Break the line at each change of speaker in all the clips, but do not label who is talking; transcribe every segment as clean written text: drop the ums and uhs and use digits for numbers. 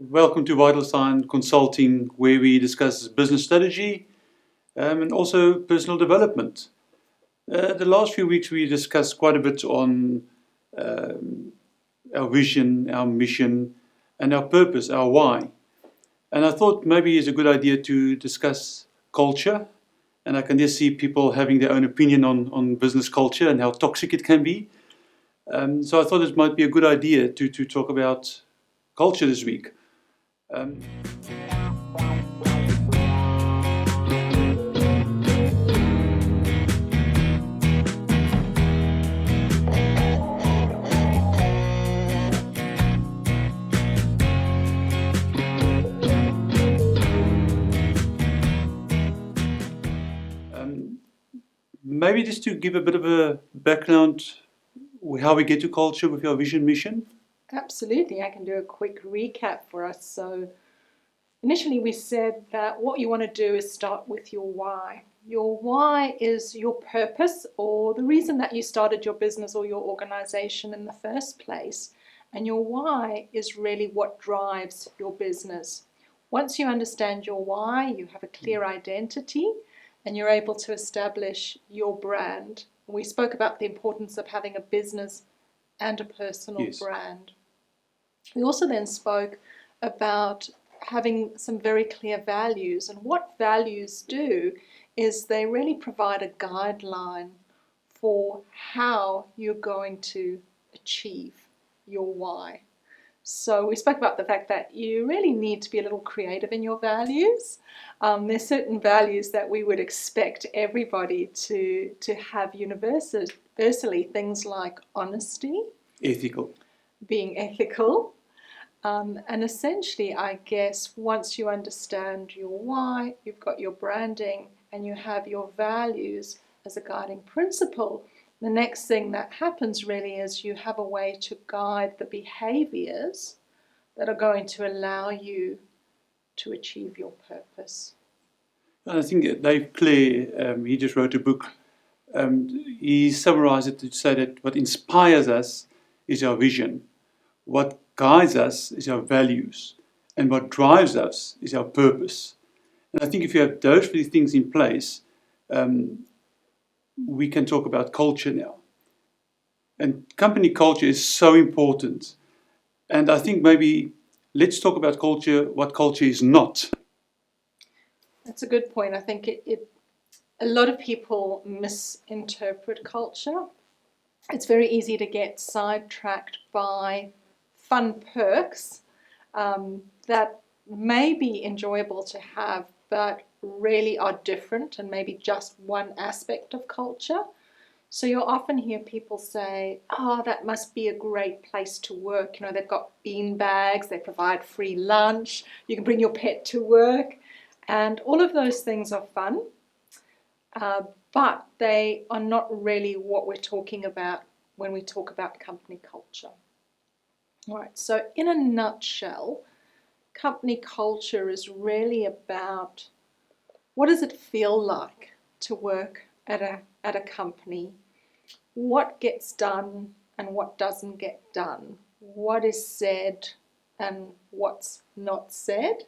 Welcome to Vital Sign Consulting, where we discuss business strategy and also personal development. The last few weeks we discussed quite a bit on our vision, our mission, and our purpose, our why. And I thought maybe it's a good idea to discuss culture. And I can just see people having their own opinion on business culture and how toxic it can be. So I thought it might be a good idea to talk about culture this week. Um, Maybe just to give a bit of a background how we get to culture with our vision mission.
Absolutely, I can do a quick recap for us. So initially we said that what you want to do is start with your why. Your why is your purpose or the reason that you started your business or your organization in the first place. And your why is really what drives your business. Once you understand your why, you have a clear identity and you're able to establish your brand. We spoke about the importance of having a business and a personal
Yes.
brand. We also then spoke about having some very clear values, and what values do is they really provide a guideline for how you're going to achieve your why. So we spoke about the fact that you really need to be a little creative in your values. There's certain values that we would expect everybody to have universally, things like honesty,
Ethical.
being ethical, and essentially, I guess, once you understand your why, you've got your branding, and you have your values as a guiding principle, the next thing that happens really is you have a way to guide the behaviors that are going to allow you to achieve your purpose.
And I think Dave Clare, he just wrote a book. He summarized it to say that what inspires us is our vision, what guides us is our values, and what drives us is our purpose. And I think if you have those three things in place, we can talk about culture now. And company culture is so important. And I think maybe let's talk about culture, what culture is not.
That's a good point. I think a lot of people misinterpret culture. It's very easy to get sidetracked by fun perks that may be enjoyable to have, but really are different and maybe just one aspect of culture. So you'll often hear people say, oh, that must be a great place to work. You know, they've got bean bags, they provide free lunch, you can bring your pet to work, and all of those things are fun, but they are not really what we're talking about when we talk about company culture. All right, so in a nutshell, company culture is really about what does it feel like to work at a company, what gets done and what doesn't get done, what is said and what's not said.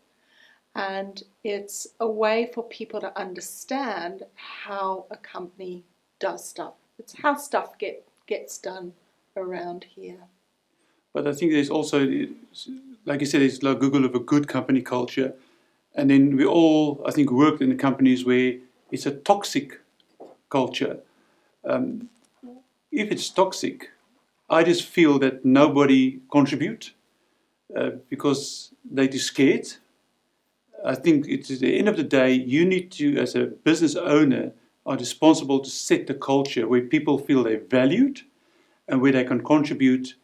And it's a way for people to understand how a company does stuff. It's how stuff gets done around here.
But I think there's also, like you said, it's like Google of a good company culture. And then we all, I think, worked in companies where it's a toxic culture. If it's toxic, I just feel that nobody contribute because they're too scared. I think it's at the end of the day, you need to, as a business owner, are responsible to set the culture where people feel they're valued and where they can contribute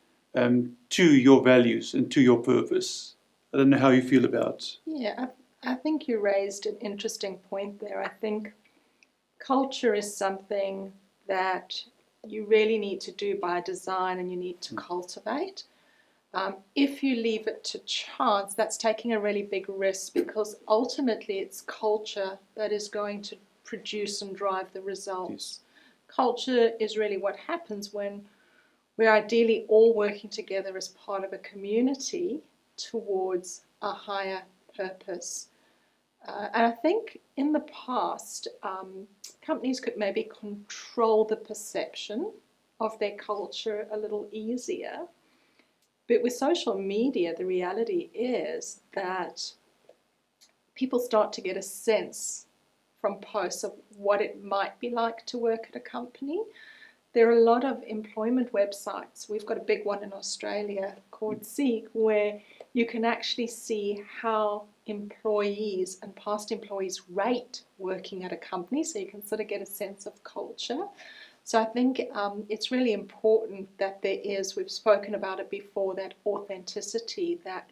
to your values and to your purpose. I don't know how you feel about.
Yeah, I think you raised an interesting point there. I think culture is something that you really need to do by design and you need to cultivate. If you leave it to chance, that's taking a really big risk because ultimately it's culture that is going to produce and drive the results.
Yes.
Culture is really what happens when we're ideally all working together as part of a community towards a higher purpose. And I think in the past, companies could maybe control the perception of their culture a little easier. But with social media, the reality is that people start to get a sense from posts of what it might be like to work at a company. There are a lot of employment websites. We've got a big one in Australia called Seek, where you can actually see how employees and past employees rate working at a company, so you can sort of get a sense of culture. So I think it's really important that there is, we've spoken about it before, that authenticity, that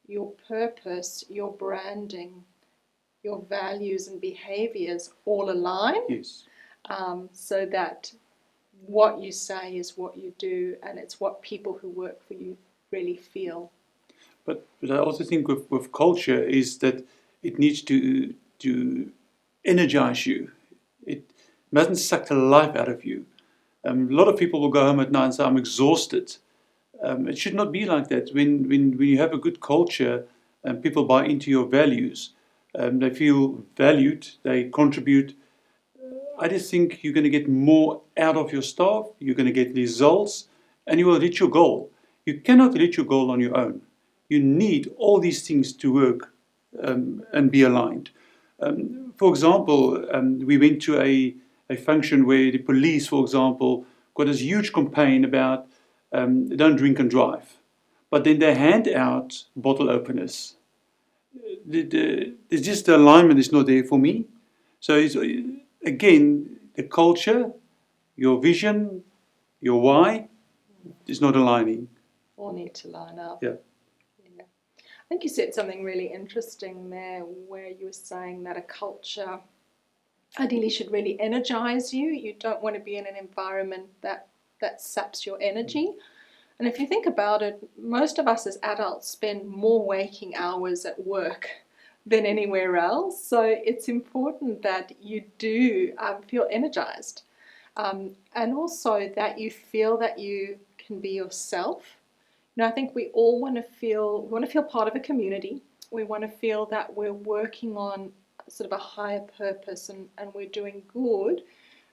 your purpose, your branding, your values and behaviours all align.
Yes.
So that what you say is what you do, and it's what people who work for you really feel.
But I also think with culture is that it needs to energize you. It mustn't suck the life out of you. A lot of people will go home at night and say, I'm exhausted. It should not be like that. When you have a good culture and people buy into your values, they feel valued, they contribute. I just think you're going to get more out of your staff, you're going to get results, and you will reach your goal. You cannot reach your goal on your own. You need all these things to work and be aligned. For example, we went to a function where the police, for example, got this huge campaign about don't drink and drive. But then they hand out bottle openers. It's just the alignment is not there for me. So it's, again, the culture, your vision, your why is not aligning.
All need to line up.
Yeah.
I think you said something really interesting there, where you were saying that a culture ideally should really energize you. You don't want to be in an environment that saps your energy. And if you think about it, most of us as adults spend more waking hours at work than anywhere else. So it's important that you do feel energized, and also that you feel that you can be yourself. You know, I think we all want to feel part of a community. We want to feel that we're working on sort of a higher purpose and we're doing good,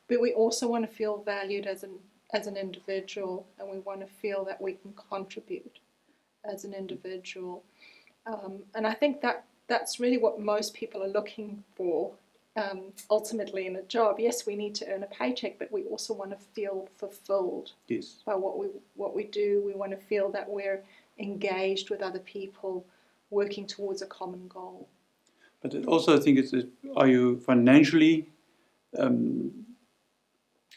but we also want to feel valued as an individual, and we want to feel that we can contribute as an individual. And I think that's really what most people are looking for ultimately in a job. Yes, we need to earn a paycheck, but we also want to feel fulfilled by what we do. We want to feel that we're engaged with other people, working towards a common goal.
But also I think are you financially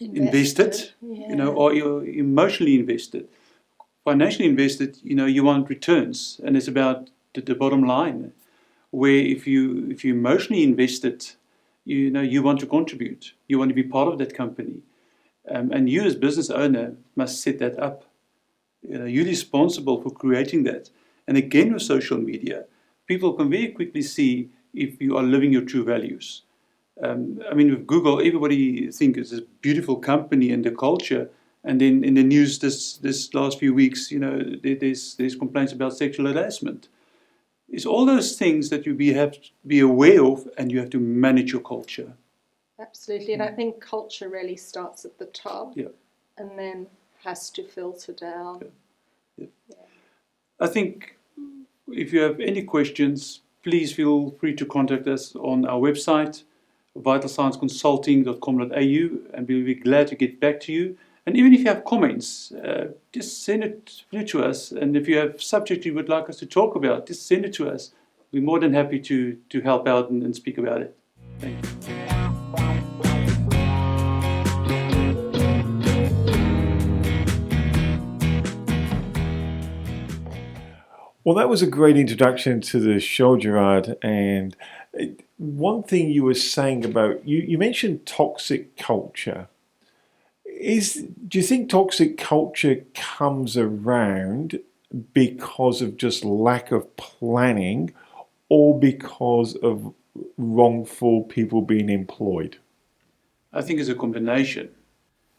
invested?
Yeah.
You know, or you're emotionally invested. Financially invested, you know, you want returns, and it's about the bottom line. Where if you emotionally invested, you know, you want to contribute, you want to be part of that company, and you as business owner must set that up. You know, you're responsible for creating that. And again, with social media, people can very quickly see if you are living your true values. I mean, with Google, everybody thinks it's a beautiful company and the culture. And then in the news this last few weeks, you know, there's complaints about sexual harassment. It's all those things that you have to be aware of, and you have to manage your culture.
Absolutely, and I think culture really starts at the top,
yeah.
and then has to filter down.
Yeah. I think if you have any questions, please feel free to contact us on our website, vitalscienceconsulting.com.au, and we'll be glad to get back to you. And even if you have comments, just send it through to us. And if you have subject you would like us to talk about, just send it to us. We're more than happy to help out and speak about it. Thank you.
Well, that was a great introduction to the show, Gerhard. And one thing you were saying about, you mentioned toxic culture. Do you think toxic culture comes around because of just lack of planning, or because of wrongful people being employed?
I think it's a combination.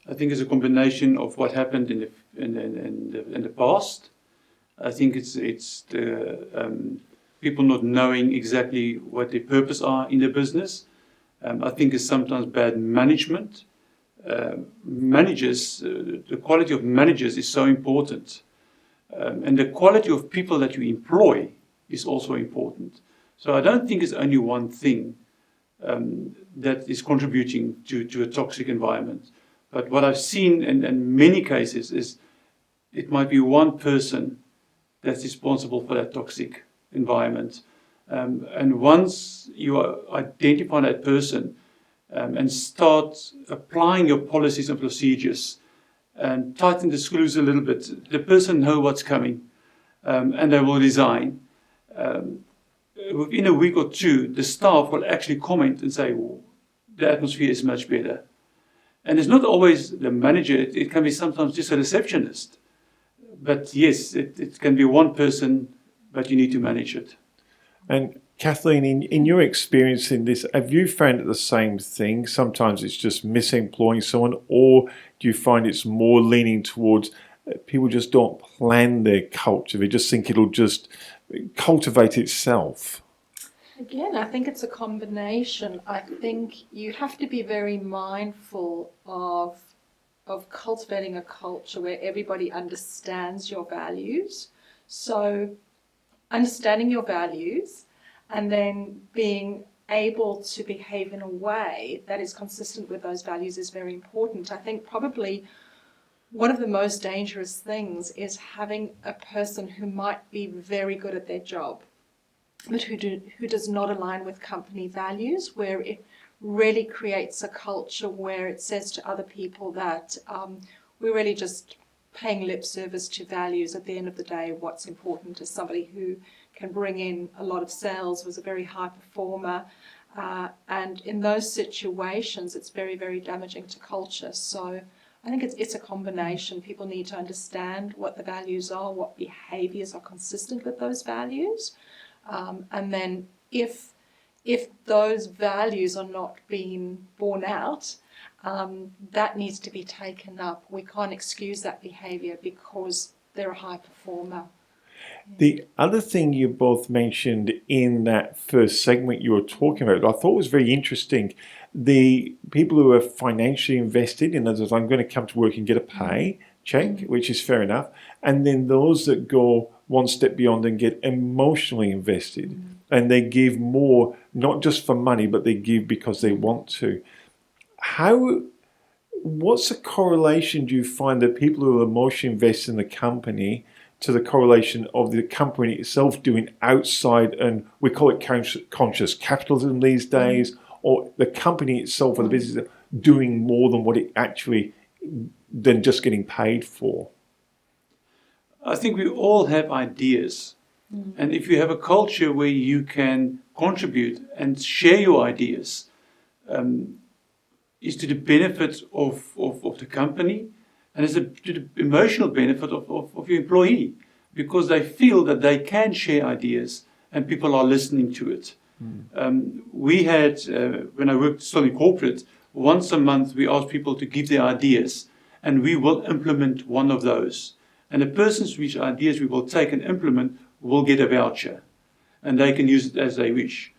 I think it's a combination of what happened in the past. I think it's the people not knowing exactly what their purpose are in their business. I think it's sometimes bad management. Managers, the quality of managers is so important. And the quality of people that you employ is also important. So I don't think it's only one thing that is contributing to a toxic environment. But what I've seen in many cases is it might be one person that's responsible for that toxic environment. And once you identify that person and start applying your policies and procedures and tighten the screws a little bit, the person knows what's coming and they will resign. Within a week or two, the staff will actually comment and say, well, the atmosphere is much better. And it's not always the manager, it can be sometimes just a receptionist. But yes, it can be one person, but you need to manage it.
And Kathleen, in your experience in this, have you found it the same thing? Sometimes it's just misemploying someone, or do you find it's more leaning towards people just don't plan their culture? They just think it'll just cultivate itself.
Again, I think it's a combination. I think you have to be very mindful of cultivating a culture where everybody understands your values. So understanding your values and then being able to behave in a way that is consistent with those values is very important. I think probably one of the most dangerous things is having a person who might be very good at their job, but who does not align with company values, where it really creates a culture where it says to other people that we're really just paying lip service to values. At the end of the day, what's important is somebody who can bring in a lot of sales, was a very high performer, and in those situations it's very, very damaging to culture. So I think it's a combination. People need to understand what the values are, what behaviours are consistent with those values, and then if those values are not being borne out, that needs to be taken up. We can't excuse that behaviour because they're a high performer.
The other thing you both mentioned in that first segment you were talking about, I thought was very interesting. The people who are financially invested, in other words, I'm going to come to work and get a pay check, which is fair enough. And then those that go one step beyond and get emotionally invested. And they give more, not just for money, but they give because they want to. What's the correlation do you find that people who are emotionally invested in the company to the correlation of the company itself doing outside, and we call it conscious capitalism these days, or the company itself or the business doing more than what it actually, than just getting paid for?
I think we all have ideas. And if you have a culture where you can contribute and share your ideas, is to the benefit of the company, and it's to the emotional benefit of your employee, because they feel that they can share ideas and people are listening to it. We had, when I worked still in corporate, once a month we asked people to give their ideas, and we will implement one of those. And the persons whose ideas we will take and implement will get a voucher, and they can use it as they wish.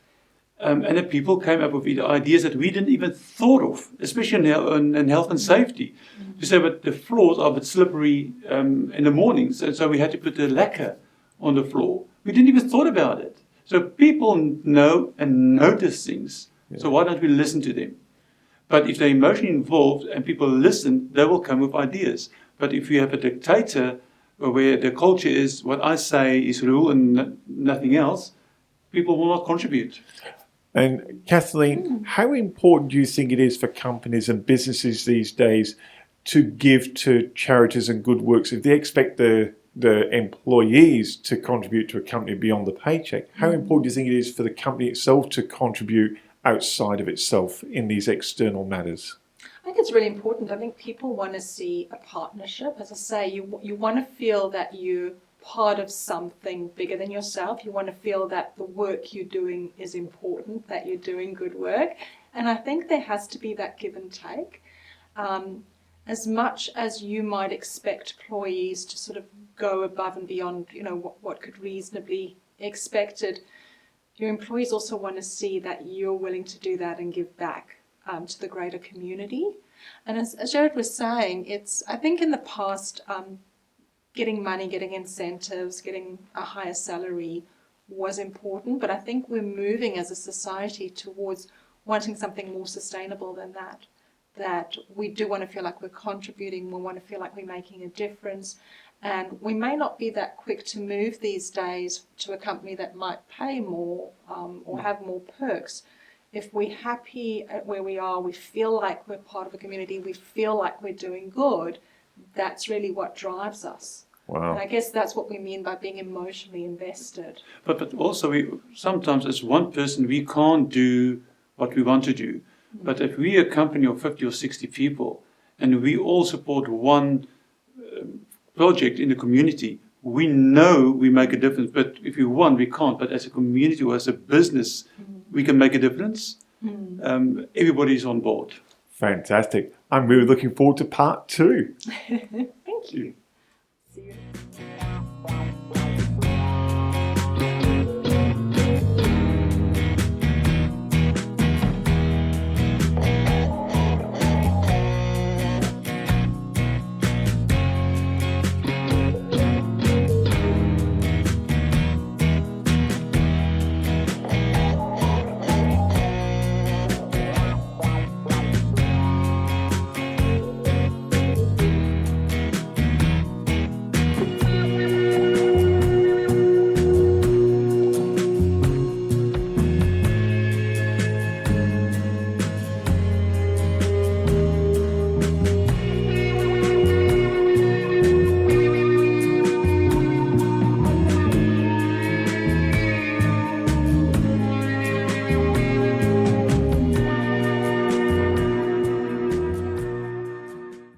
And the people came up with ideas that we didn't even thought of, especially in health and safety. To say, but the floors are a bit slippery in the mornings, and so we had to put the lacquer on the floor. We didn't even thought about it. So people know and notice things. Yeah. So why don't we listen to them? But if they're emotionally involved and people listen, they will come with ideas. But if you have a dictator where the culture is what I say is rule and nothing else, people will not contribute.
And Kathleen, how important do you think it is for companies and businesses these days to give to charities and good works? If they expect the employees to contribute to a company beyond the paycheck, how important do you think it is for the company itself to contribute outside of itself in these external matters?
I think it's really important. I think people want to see a partnership. As I say, you want to feel that you're part of something bigger than yourself. You want to feel that the work you're doing is important, that you're doing good work. And I think there has to be that give and take. as much as you might expect employees to sort of go above and beyond, what could reasonably expected, your employees also want to see that you're willing to do that and give back to the greater community. And as Gerhard was saying, I think in the past, getting money, getting incentives, getting a higher salary was important, but I think we're moving as a society towards wanting something more sustainable than that we do want to feel like we're contributing, we want to feel like we're making a difference, and we may not be that quick to move these days to a company that might pay more or have more perks. If we're happy at where we are, we feel like we're part of a community, we feel like we're doing good, that's really what drives us.
Wow.
And I guess that's what we mean by being emotionally invested.
But also, sometimes as one person, we can't do what we want to do. But if we're a company of 50 or 60 people and we all support one project in the community, we know we make a difference. But if we want, we can't. But as a community or as a business, we can make a difference. Everybody's on board.
Fantastic. I'm really looking forward to part 2.
Thank you. See you.